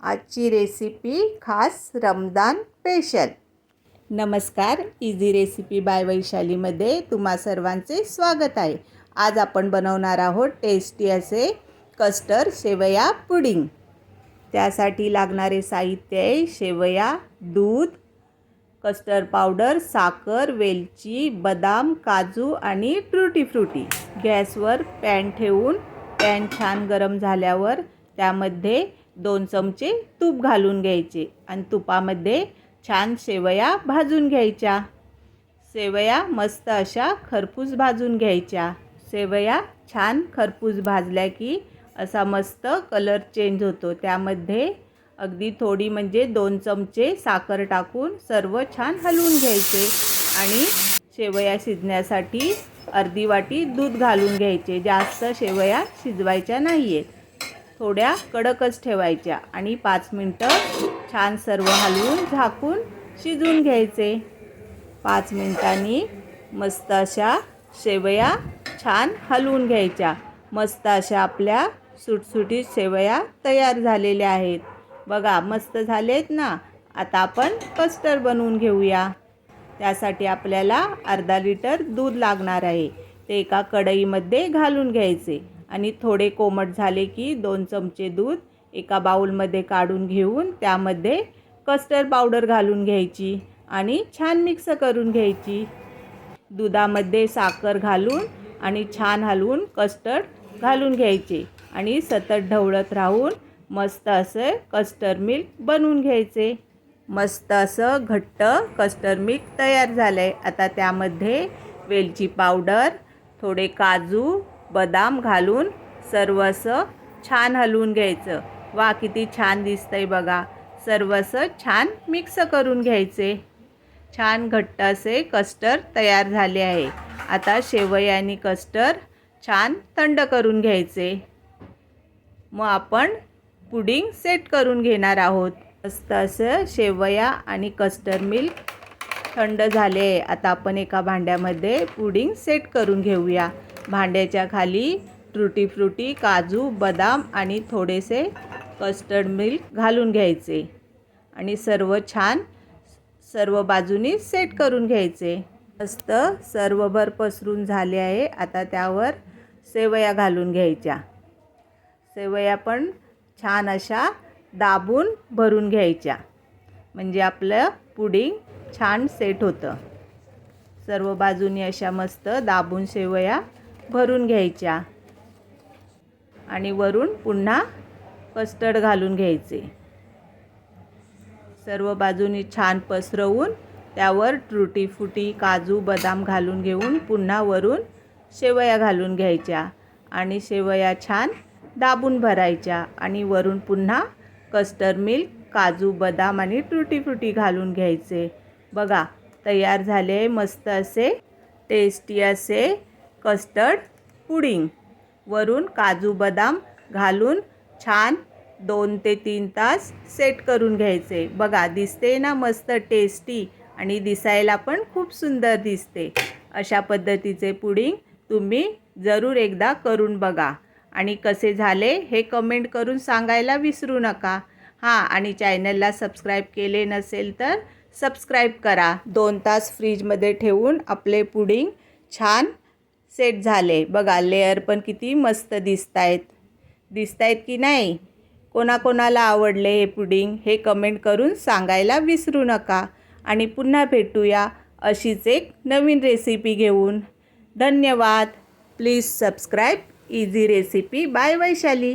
आजची रेसिपी खास रमदान स्पेशल। नमस्कार, इझी रेसिपी बाय वैशालीमध्ये तुम्हा सर्वांचे स्वागत आहे। आज आपण बनवणार आहोत टेस्टी असे कस्टर्ड शेवया पुडिंग। त्यासाठी लागणारे साहित्य आहे शेवया, दूध, कस्टर्ड पावडर, साखर, वेलची, बदाम, काजू आणि ट्रुटी फ्रुटी। गॅसवर पॅन ठेवून पॅन छान गरम झाल्यावर त्यामध्ये 2 चमचे तूप घालून घ्यायचे आणि तुपामध्ये छान शेवया भाजून घ्यायच्या। शेवया मस्त अशा खरपूस भाजून घ्यायच्या। शेवया छान खरपूस भाजल्या की असा मस्त कलर चेंज होतो। त्यामध्ये अगदी थोडी म्हणजे 2 चमचे साखर टाकून सर्व छान हलवून घ्यायचे आणि शेवया शिजण्यासाठी अर्धी वाटी दूध घालून घ्यायचे। जास्त शेवया शिजवायच्या नाहीयेत, थोड्या कडकच ठेवायच्या आणि 5 मिनिटं छान सर्व हलवून झाकून शिजवून घ्यायचे। 5 मिनिटांनी मस्त अशा शेवया छान हलवून घ्यायच्या। मस्त अशा आपल्या सुटसुटीत शेवया तयार झालेल्या आहेत। बघा मस्त झालेत ना। आता आपण कस्टर्ड बनवून घेऊया। त्यासाठी आपल्याला अर्धा लिटर दूध लागणार आहे। ते एका कढईमध्ये घालून घ्यायचे आणि थोडे कोमट झाले की 2 चमचे दूध एका बाउलमध्ये काढून घेऊन त्यामध्ये कस्टर्ड पावडर घालून घ्यायची आणि छान मिक्स करून घ्यायची। दुधामध्ये साखर घालून आणि छान हलवून कस्टर्ड घालून घ्यायचे आणि सतत ढवळत राहून मस्त असं कस्टर्ड मिल्क बनवून घ्यायचे। मस्त असं घट्ट कस्टर्ड मिल्क तयार झालंय। आता त्यामध्ये वेलची पावडर, थोडे काजू, बदाम घालून सर्व असं छान हलवून घ्यायचं। वा किती छान दिसतंय बघा। सर्व असं छान मिक्स करून घ्यायचे। छान घट्ट असे कस्टर्ड तयार झाले आहे। आता शेवया आणि कस्टर्ड छान थंड करून घ्यायचे। मग आपण पुडिंग सेट करून घेणार आहोत। मस्त असं शेवया आणि कस्टर्ड मिल्क थंड झाले आहे। आता आपण एका भांड्यामध्ये पुडिंग सेट करून घेऊया। भांड्याच्या खाली ट्रुटी फ्रुटी, काजू, बदाम आणि थोडेसे कस्टर्ड मिल्क घालून घ्यायचे आणि सर्व बाजूनी सेट करून घ्यायचे। मस्त सर्वभर पसरून झाले आहे। आता त्यावर शेवया घालून घ्यायच्या। शेवया पण छान अशा दाबून भरून घ्यायच्या, म्हणजे आपलं पुडिंग छान सेट होतं। सर्व बाजूनी अशा मस्त दाबून शेवया भरून घ्यायच्या आणि वरून पुन्हा कस्टर्ड घालून घ्यायचे। सर्व बाजूनी छान पसरवून त्यावर ट्रुटी फ्रुटी, काजू, बदाम घालून घेऊन पुन्हा वरून शेवया घालून घ्यायच्या आणि शेवया छान दाबून भरायच्या आणि वरून पुन्हा कस्टर्ड मिल्क, काजू, बदाम आणि ट्रुटी फ्रुटी घालून घ्यायचे। बघा तयार झाले मस्त असे टेस्टी असे कस्टर्ड पुडिंग। वरून काजू बदाम घालून छान 2 ते 3 तास सेट करून घ्यायचे। बघा दिसते ना मस्त टेस्टी आणि दिसायला पण खूप सुंदर दिसते। अशा पद्धतीचे पुडिंग तुम्ही जरूर एकदा करून बघा आणि कसे झाले हे कमेंट करून सांगायला विसरू नका। आणि चॅनलला सबस्क्राईब केले नसेल तर सबस्क्राईब करा। 2 तास फ्रीजमध्ये ठेवून आपले पुडिंग छान सेट झाले। बघा लेअर पण किती मस्त दिसतायत की नाही? कोणाकोणाला आवडले हे पुडिंग हे कमेंट करून सांगायला विसरू नका आणि पुन्हा भेटूया अशीच एक नवीन रेसिपी घेऊन। धन्यवाद। Please subscribe easy recipe by Vaishali.